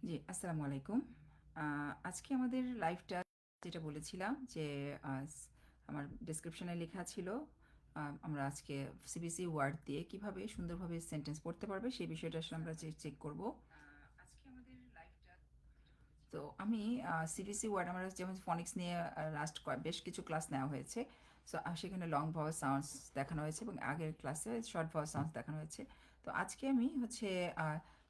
জি, আসসালামু আলাইকুম। আজকে আমাদের লাইভটা যেটা বলেছিলাম যে আমার ডেসক্রিপশনে লেখা ছিল আমরা আজকে সিবিসি ওয়ার্ড দিয়ে কিভাবে সুন্দরভাবে সেন্টেন্স পড়তে পারবে সেই বিষয়টা আসলে আমরা চেক করব। আজকে আমাদের লাইভটা তো আমি সিবিসি ওয়ার্ড আমরা যেমন ফনিক্স নিয়ে লাস্ট বেশ কিছু ক্লাস নেওয়া হয়েছে। সো সেখানে লং ভাওয়াল সাউন্ডস দেখানো হয়েছে এবং আগের ক্লাসে শর্ট ভাওয়াল সাউন্ডস দেখানো হয়েছে। তো আজকে আমি হচ্ছে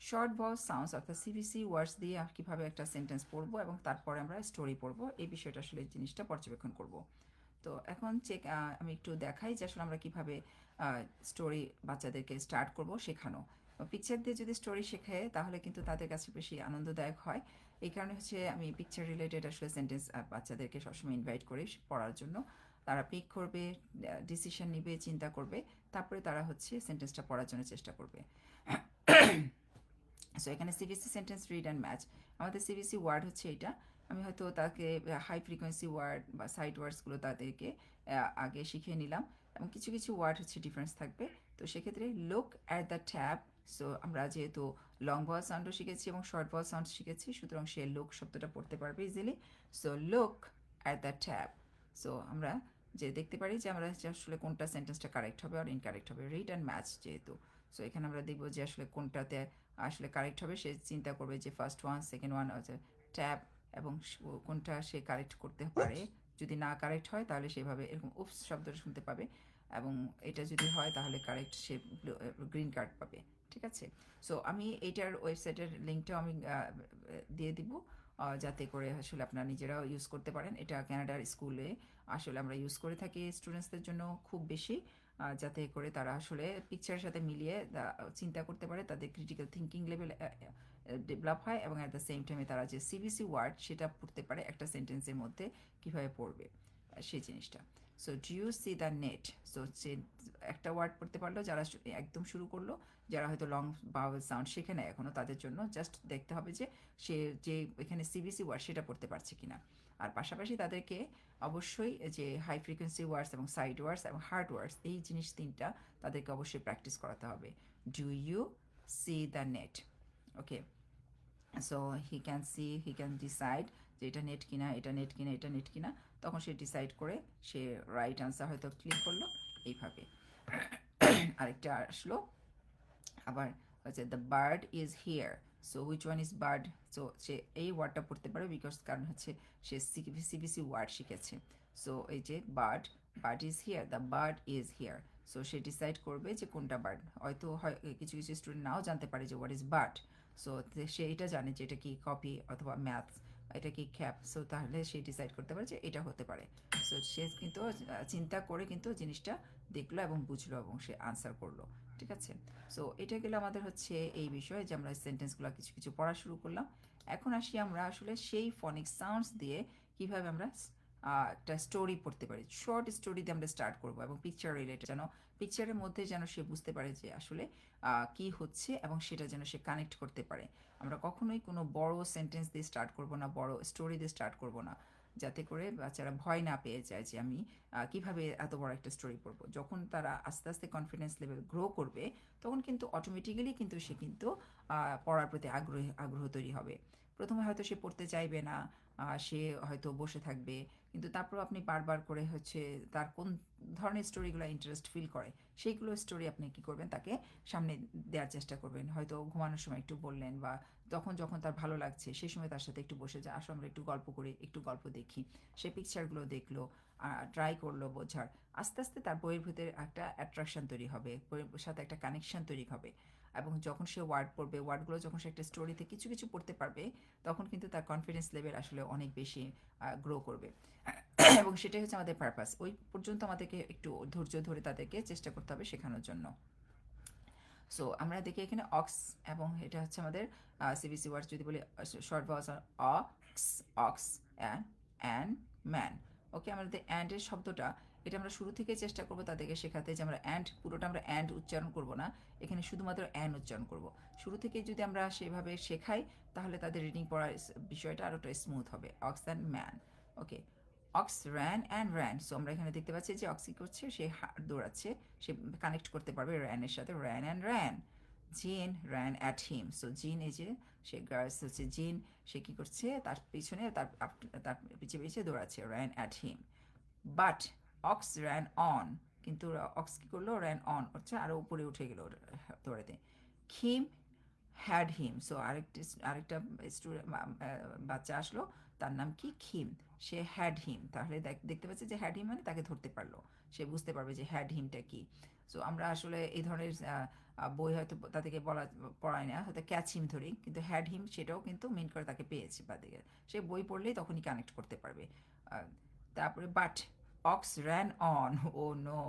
শর্ট ভাওয়াল সাউন্ডস অর্থাৎ সিবিসি ওয়ার্ডস দিয়ে কীভাবে একটা সেন্টেন্স পড়বো এবং তারপরে আমরা স্টোরি পড়বো এই বিষয়টা আসলে জিনিসটা পর্যবেক্ষণ করব। তো এখন আমি একটু দেখাই যে আসলে আমরা কীভাবে স্টোরি বাচ্চাদেরকে স্টার্ট করব শেখানো। পিকচার দিয়ে যদি স্টোরি শেখায় তাহলে কিন্তু তাদের কাছে বেশি আনন্দদায়ক হয়। এই কারণে হচ্ছে আমি পিকচার রিলেটেড আসলে সেন্টেন্স বাচ্চাদেরকে সবসময় ইনভাইট করি পড়ার জন্য। তারা পিক করবে, ডিসিশন নিবে, চিন্তা করবে, তারপরে তারা হচ্ছে সেন্টেন্সটা পড়ার জন্য চেষ্টা করবে। সো এখানে CBC sentence read and match. আমাদের সিবিসি ওয়ার্ড হচ্ছে এটা। আমি হয়তো তাকে হাই ফ্রিকোয়েন্সি ওয়ার্ড বা সাইড ওয়ার্ডসগুলো তাদেরকে আগে শিখিয়ে নিলাম এবং কিছু কিছু ওয়ার্ড হচ্ছে ডিফারেন্স থাকবে। তো সেক্ষেত্রে look at the tab. So আমরা যেহেতু লং ভয়েল সাউন্ডও শিখেছি এবং শর্ট ভয়েল সাউন্ড শিখেছি, সুতরাং সে লুক শব্দটা পড়তে পারবে easily. So look at the tab. So আমরা যে দেখতে পারি যে আমরা আসলে কোনটা সেন্টেন্সটা কারেক্ট হবে আর ইনকারেক্ট হবে, রিড অ্যান্ড ম্যাচ যেহেতু। সো এখানে আমরা দেখব যে আসলে কোনটাতে আসলে কারেক্ট হবে। সে চিন্তা করবে যে ফার্স্ট ওয়ান, সেকেন্ড ওয়ান হচ্ছে ট্যাব এবং কোনটা সে কারেক্ট করতে পারে। যদি না কারেক্ট হয় তাহলে সেভাবে এরকম উপস শব্দটা শুনতে পাবে এবং এটা যদি হয় তাহলে কারেক্ট সে গ্রিন কার্ড পাবে। ঠিক আছে। সো আমি এইটার ওয়েবসাইটের লিঙ্কটাও আমি দিয়ে দিব যাতে করে আসলে আপনারা নিজেরাও ইউজ করতে পারেন। এটা ক্যানাডার স্কুলে আসলে আমরা ইউজ করে থাকি স্টুডেন্টসদের জন্য খুব বেশি, যাতে করে তারা আসলে পিকচারের সাথে মিলিয়ে চিন্তা করতে পারে, তাদের ক্রিটিক্যাল থিঙ্কিং লেভেল ডেভেলপ হয় এবং অ্যাট দ্য সেম টাইমে তারা যে সিবিসি ওয়ার্ড সেটা পড়তে পারে একটা সেন্টেন্সের মধ্যে কীভাবে পড়বে সেই জিনিসটা। So do you see the net. So সে একটা ওয়ার্ড পড়তে পারলো যারা একদম শুরু করলো, যারা হয়তো লং ভাওয়েল সাউন্ড শেখে না এখনও, তাদের জন্য জাস্ট দেখতে হবে যে সে যে এখানে সিবিসি ওয়ার্ড সেটা পড়তে পারছে কিনা। আর পাশাপাশি তাদেরকে অবশ্যই যে হাই ফ্রিকোয়েন্সি ওয়ার্ডস এবং সাইড ওয়ার্ডস এবং হার্ড ওয়ার্ডস এই জিনিস তিনটা তাদেরকে অবশ্যই প্র্যাকটিস করাতে হবে। Do you see the net. Okay. So he can decide যে এটা নেট কিনা, এটা নেট কিনা, এটা নেট কিনা। তখন সে ডিসাইড করে সে রাইট আনসার হয়তো ক্লিক করলো এইভাবে। আরেকটা আসলো আবার হচ্ছে the bird is here. So which one is bird. So সে এই ওয়ার্ডটা পড়তে পারে বিকজ কারণ হচ্ছে সে সিবিসি ওয়ার্ড শিখেছে। সো এই যে bird, bird is here, the bird is here. So সে ডিসাইড করবে যে কোনটা বার্ড। হয়তো হয় কিছু কিছু স্টুডেন্ট নাও জানতে পারে যে হোয়াট ইজ বার্ড। সো সে এটা জানে যে এটা কি কপি অথবা ম্যাথ, এটা কি খ্যাপ। সো তাহলে সে ডিসাইড করতে পারে যে এটা হতে পারে। সো সে কিন্তু চিন্তা করে কিন্তু জিনিসটা দেখলো এবং বুঝলো এবং সে আনসার করলো। ঠিক আছে। সো এটা গেলে আমাদের হচ্ছে এই বিষয়ে যে আমরা সেন্টেন্সগুলো কিছু কিছু পড়া শুরু করলাম। এখন আসি আমরা আসলে সেই ফনিক সাউন্ডস দিয়ে কিভাবে আমরা একটা স্টোরি পড়তে পারি। শর্ট স্টোরি দিয়ে আমরা স্টার্ট করবো এবং পিকচার রিলেটেড, যেন পিকচারের মধ্যে যেন সে বুঝতে পারে যে আসলে কি হচ্ছে এবং সেটা যেন সে কানেক্ট করতে পারে। আমরা কখনোই কোনো বড় সেন্টেন্স দিয়ে স্টার্ট করবো না, বড় স্টোরি দিয়ে স্টার্ট করবো না, যাতে করে বাচ্চারা ভয় না পেয়ে যায় যে আমি কিভাবে এত বড় একটা স্টোরি পড়বো। যখন তারা আস্তে আস্তে কনফিডেন্স লেভেল গ্রো করবে তখন কিন্তু অটোমেটিক্যালি কিন্তু সে কিন্তু পড়ার প্রতি আগ্রহ তৈরি হবে। প্রথমে হয়তো সে পড়তে চাইবে না, সে হয়তো বসে থাকবে, কিন্তু তারপর আপনি বারবার করে হচ্ছে তার কোন ধরনের স্টোরিগুলো ইন্টারেস্ট ফিল করে সেইগুলো স্টোরি আপনি কী করবেন, তাকে সামনে দেওয়ার চেষ্টা করবেন। হয়তো ঘুমানোর সময় একটু বললেন বা তখন যখন তার ভালো লাগছে সেই সময় তার সাথে একটু বসে যা আসো আমরা একটু গল্প করি, একটু গল্প দেখি। সে পিকচারগুলো দেখলো, ট্রাই করলো বোঝার। আস্তে আস্তে তার বইয়ের ভিতরে একটা অ্যাট্রাকশন তৈরি হবে, বইয়ের সাথে একটা কানেকশন তৈরি হবে এবং যখন সে ওয়ার্ড পড়বে, ওয়ার্ডগুলো যখন সে একটা স্টোরিতে কিছু কিছু পড়তে পারবে তখন কিন্তু তার কনফিডেন্স লেভেল আসলে অনেক বেশি গ্রো করবে। এবং সেটাই হচ্ছে আমাদের পারপাস। ওই পর্যন্ত আমাদেরকে একটু ধৈর্য ধরে তাদেরকে চেষ্টা করতে হবে শেখানোর জন্য। সো আমরা দেখি এখানে অক্স এবং এটা হচ্ছে আমাদের সিবিসি ওয়ার্ড যদি বলি short vowels ox, ox and man. Okay, আমাদের অ্যান্ডের শব্দটা এটা আমরা শুরু থেকে চেষ্টা করবো তাদেরকে শেখাতে যে আমরা অ্যান্ড পুরোটা আমরা অ্যান্ড উচ্চারণ করব না, এখানে শুধুমাত্র অ্যান উচ্চারণ করব। শুরু থেকে যদি আমরা সেভাবে শেখাই তাহলে তাদের রিডিং পড়ার বিষয়টা আরও স্মুথ হবে। Ox and man. Okay. Ox ran and ran. So আমরা এখানে দেখতে পাচ্ছি যে অক্সি করছে, সে দৌড়াচ্ছে, সে কানেক্ট করতে পারবে র্যানের সাথে, র্যান অ্যান্ড র্যান। জিন র্যান অ্যাট হিম। সো জিন এই যে সে গার্লস হচ্ছে জিন, সে কী করছে তার পিছনে তার পিছিয়ে পিছিয়ে দৌড়াচ্ছে, ran at him. But ox ran on, কিন্তু অক্স কী করলো, র্যান অন হচ্ছে আরও উপরে উঠে গেল দৌড়াতে। খিম হ্যাড হিম। সো আরেকটা বাচ্চা আসলো, তার নাম কি, খিম। সে হ্যাড হিম, তাহলে দেখতে পাচ্ছে যে হ্যাড হিম মানে তাকে ধরতে পারলো, সে বুঝতে পারবে যে হ্যাড হিমটা কি। সো আমরা আসলে এই ধরনের বই হয়তো তাদেরকে পড়ায় না, হয়তো ক্যাচ হিম ধরি, কিন্তু হ্যাড হিম সেটাও কিন্তু মিন করে তাকে পেয়েছে বা দিকে সে বই পড়লেই তখনই কানেক্ট করতে পারবে। তারপরে but ox ran on, oh no,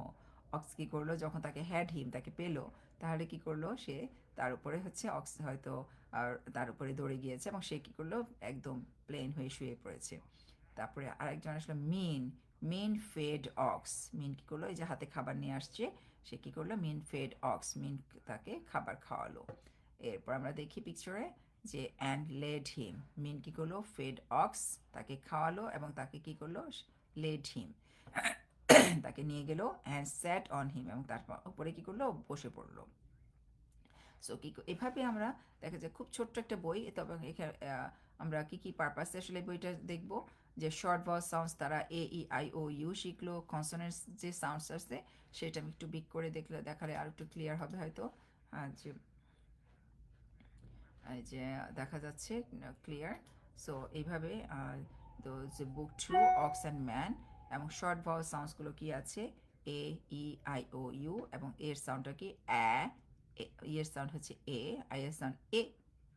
ox কী করলো, যখন তাকে হ্যাড হিম তাকে পেলো, তাহলে কি করলো সে, তার উপরে হচ্ছে অক্স হয়তো আর তার উপরে দৌড়ে গিয়েছে এবং সে কী করলো, একদম প্লেন হয়ে শুয়ে পড়েছে। তারপরে আরেকজন আসলো মিন, মিন ফেড অক্স। মিন কী করলো, এই যে হাতে খাবার নিয়ে আসছে, সে কী করলো, মিন ফেড অক্স, মিন তাকে খাবার খাওয়ালো। এরপর আমরা দেখি পিকচারে যে অ্যান্ড লেড হিম, মিন কী করলো, ফেড অক্স, তাকে খাওয়ালো এবং তাকে কী করলো, লেড হিম, তাকে নিয়ে গেল, অ্যান্ড স্যাট অন হিম, এবং তার উপরে কী করলো, বসে পড়লো। সো কী এভাবে আমরা দেখা যায় খুব ছোট্ট একটা বই, তবে এখানে আমরা কী কী পারপাসে আসলে বইটা দেখব, যে শর্ট ভয়েস সাউন্ডস তারা AEIOU শিখলো, কনসোনেন্টস যে সাউন্ডস আসছে সেটা আমি একটু বিগ করে দেখালে আর একটু ক্লিয়ার হবে হয়তো। যে এই যে দেখা যাচ্ছে ক্লিয়ার। সো এইভাবে তো যে book to ox and man, এবং শর্ট ভাওয়েল সাউন্ডসগুলো কি আছে, AEIOU, এবং এর সাউন্ডটা কি এর সাউন্ড হচ্ছে এ, আই এর sound A,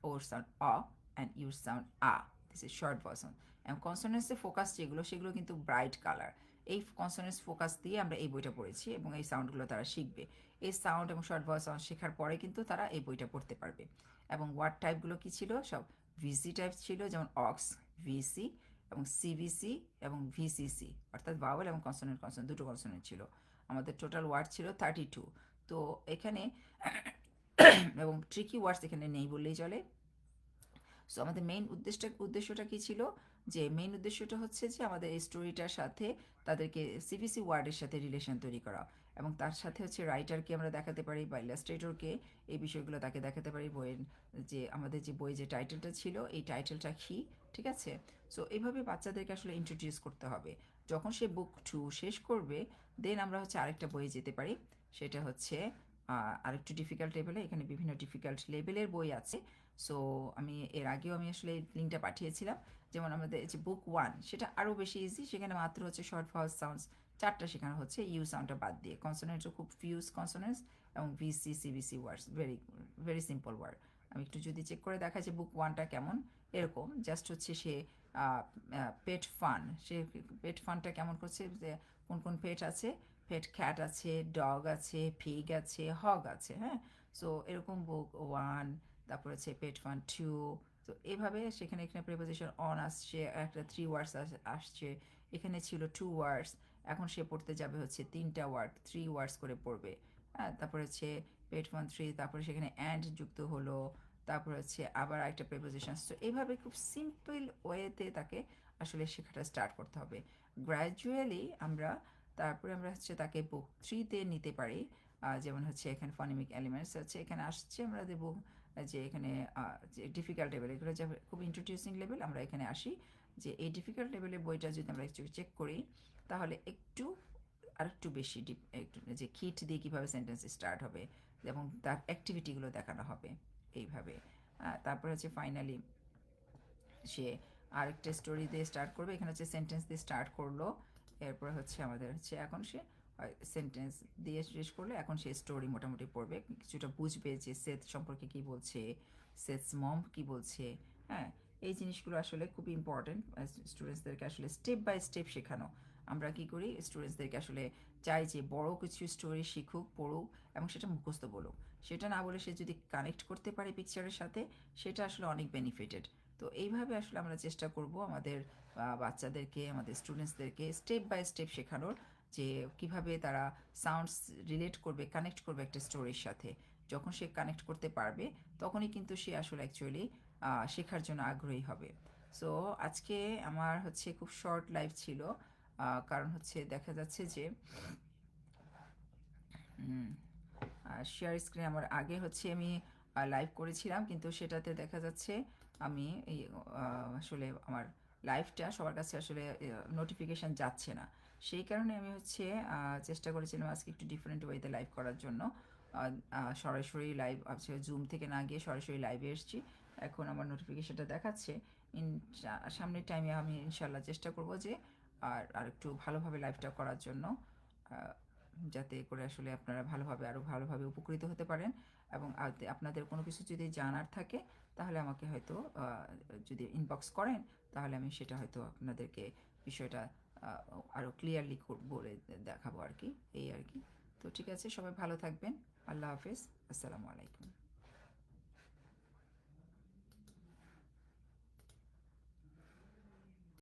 or sound O, and your sound a. This is short vowel sound. এবং কনসোনেন্টসে ফোকাস যেগুলো সেগুলো কিন্তু ব্রাইট কালার। এই কনসোনেন্টস ফোকাস দিয়ে আমরা এই বইটা পড়েছি এবং এই সাউন্ডগুলো তারা শিখবে। এই সাউন্ড এবং শর্ট ভয়েস সাউন্ড শেখার পরে কিন্তু তারা এই বইটা পড়তে পারবে। এবং ওয়ার্ড টাইপগুলো কী ছিল, সব ভিসি টাইপ ছিল, যেমন অক্স, ভিসি, এবং সিভিসি, এবং ভিসিসি, অর্থাৎ ভাওয়েল এবং কনসোনেন্ট, দুটো কনসোনেন্ট ছিল। আমাদের টোটাল ওয়ার্ড ছিল 32। তো এখানে এবং ট্রিকি ওয়ার্ডস এখানে নেই বললেই চলে। সো আমাদের মেইন উদ্দেশ্যটা কী ছিল, যে মেইন উদ্দেশ্যটা হচ্ছে যে আমাদের এই স্টোরিটার সাথে তাদেরকে সিভিসি ওয়ার্ডের সাথে রিলেশন তৈরি করা, এবং তার সাথে হচ্ছে রাইটারকে আমরা দেখাতে পারি বা ইলাস্ট্রেটরকে এই বিষয়গুলো তাকে দেখাতে পারি। বইয়ের যে আমাদের যে বই যে টাইটেলটা ছিল, এই টাইটেলটা কী, ঠিক আছে। সো এইভাবে বাচ্চাদেরকে আসলে ইন্ট্রোডিউস করতে হবে। যখন সে বুক 2 শেষ করবে, দেন আমরা হচ্ছে আরেকটা বইয়ে যেতে পারি, সেটা হচ্ছে আরেকটু ডিফিকাল্ট লেভেলে। এখানে বিভিন্ন ডিফিকাল্ট লেভেলের বই আছে। সো আমি এর আগেও আমি আসলে এই লিঙ্কটা পাঠিয়েছিলাম। যেমন আমাদের যে বুক 1, সেটা আরও বেশি ইজি, সেখানে মাত্র হচ্ছে শর্ট ভাওয়েল সাউন্ডস 4টা শেখানো হচ্ছে, ইউ সাউন্ডটা বাদ দিয়ে। কনসোনেন্টও খুব ফিউজ কনসোনেন্টস, এবং ভিসি সিভিসি ওয়ার্ডস ভেরি ভেরি সিম্পল ওয়ার্ড। আমি একটু যদি চেক করে দেখা যে বুক 1টা কেমন, এরকম জাস্ট হচ্ছে সে পেট ফান, সে পেট ফানটা কেমন করছে, যে কোন কোন পেট আছে, পেট ক্যাট আছে, ডগ আছে, পিগ আছে, হগ আছে, হ্যাঁ। সো এরকম বুক 1, তারপর হচ্ছে পেট ফান 2। তো এভাবে সেখানে এখানে প্রিপোজিশন অন আসছে, একটা 3 ওয়ার্ডস আসছে, এখানে ছিল 2 ওয়ার্ডস, এখন সে পড়তে যাবে হচ্ছে 3টা ওয়ার্ড, 3 ওয়ার্ডস করে পড়বে, হ্যাঁ। তারপর হচ্ছে পেট ফান 3, তারপরে সেখানে অ্যান্ড যুক্ত হলো, তারপর হচ্ছে আবার একটা প্রিপোজিশন। তো এইভাবে খুব সিম্পল ওয়েতে তাকে আসলে শেখাটা স্টার্ট করতে হবে গ্র্যাজুয়ালি। তারপরে আমরা হচ্ছে তাকে বুক 3তে নিতে পারি। যেমন হচ্ছে এখানে ফনেমিক এলিমেন্টস হচ্ছে এখানে আসছে, আমরা দেবো যে এখানে যে ডিফিকাল্ট লেভেল, এগুলো যে খুব ইন্ট্রোডিউসিং লেভেল, আমরা এখানে আসি যে এই ডিফিকাল্ট লেভেলের বইটা যদি আমরা একটু চেক করি, তাহলে আরেকটু বেশি একটু যে কিট দিয়ে কীভাবে সেন্টেন্স স্টার্ট হবে এবং তার অ্যাক্টিভিটিগুলো দেখানো হবে এইভাবে। তারপরে হচ্ছে ফাইনালি সে আরেকটা স্টোরি দিয়ে স্টার্ট করবে, এখানে হচ্ছে সেন্টেন্স দিয়ে স্টার্ট করলো, এরপর হচ্ছে আমাদের হচ্ছে এখন সে সেন্টেন্স দিয়ে শেষ করলে এখন সে স্টোরি মোটামুটি পড়বে, কিছুটা বুঝবে যে সেথ সম্পর্কে কী বলছে, সেথস মম কী বলছে, হ্যাঁ। এই জিনিসগুলো আসলে খুব ইম্পর্টেন্ট স্টুডেন্টসদেরকে আসলে স্টেপ বাই স্টেপ শেখানো। আমরা কী করি, স্টুডেন্টসদেরকে আসলে চাই যে বড় কিছু স্টোরি শিখুক, পড়ুক, এবং সেটা মুখস্থ বলুক। সেটা না বলে সে যদি কানেক্ট করতে পারে পিকচারের সাথে, সেটা আসলে অনেক বেনিফিটেড। তো এইভাবে আসলে আমরা চেষ্টা করব আমাদের বাচ্চাদেরকে, আমাদের স্টুডেন্টসদেরকে স্টেপ বাই স্টেপ শেখানোর, যে কিভাবে তারা সাউন্ডস রিলেট করবে, কানেক্ট করবে একটা স্টোরির সাথে। যখন সে কানেক্ট করতে পারবে, তখনই কিন্তু সে আসলে অ্যাকচুয়ালি শেখার জন্য আগ্রহী হবে। সো আজকে আমার হচ্ছে খুব শর্ট লাইফ ছিল, কারণ হচ্ছে দেখা যাচ্ছে যে শেয়ার স্ক্রিন আমার আগে হচ্ছে আমি লাইভ করেছিলাম, কিন্তু সেটাতে দেখা যাচ্ছে আমি এই আসলে আমার লাইভটা সবার কাছে আসলে নোটিফিকেশান যাচ্ছে না। সেই কারণে আমি হচ্ছে চেষ্টা করেছিলাম আজকে একটু ডিফারেন্ট ওয়েতে লাইভ করার জন্য। সরাসরি লাইভ আছে, জুম থেকে না গিয়ে সরাসরি লাইভে এসেছি। এখন আমার নোটিফিকেশানটা দেখাচ্ছে। ইন সামনের টাইমে আমি ইনশাল্লাহ চেষ্টা করব যে আর একটু ভালোভাবে লাইভটা করার জন্য, যাতে করে আসলে আপনারা ভালোভাবে আরও ভালোভাবে উপকৃত হতে পারেন। এবং আপনাদের কোনো কিছু যদি জানার থাকে তাহলে আমাকে হয়তো যদি ইনবক্স করেন, তাহলে আমি সেটা হয়তো আপনাদেরকে বিষয়টা আরও ক্লিয়ারলি বলে দেখাবো আর কি, এই আর কি। তো ঠিক আছে, সবাই ভালো থাকবেন। আল্লাহ হাফেজ। আসসালামু আলাইকুম।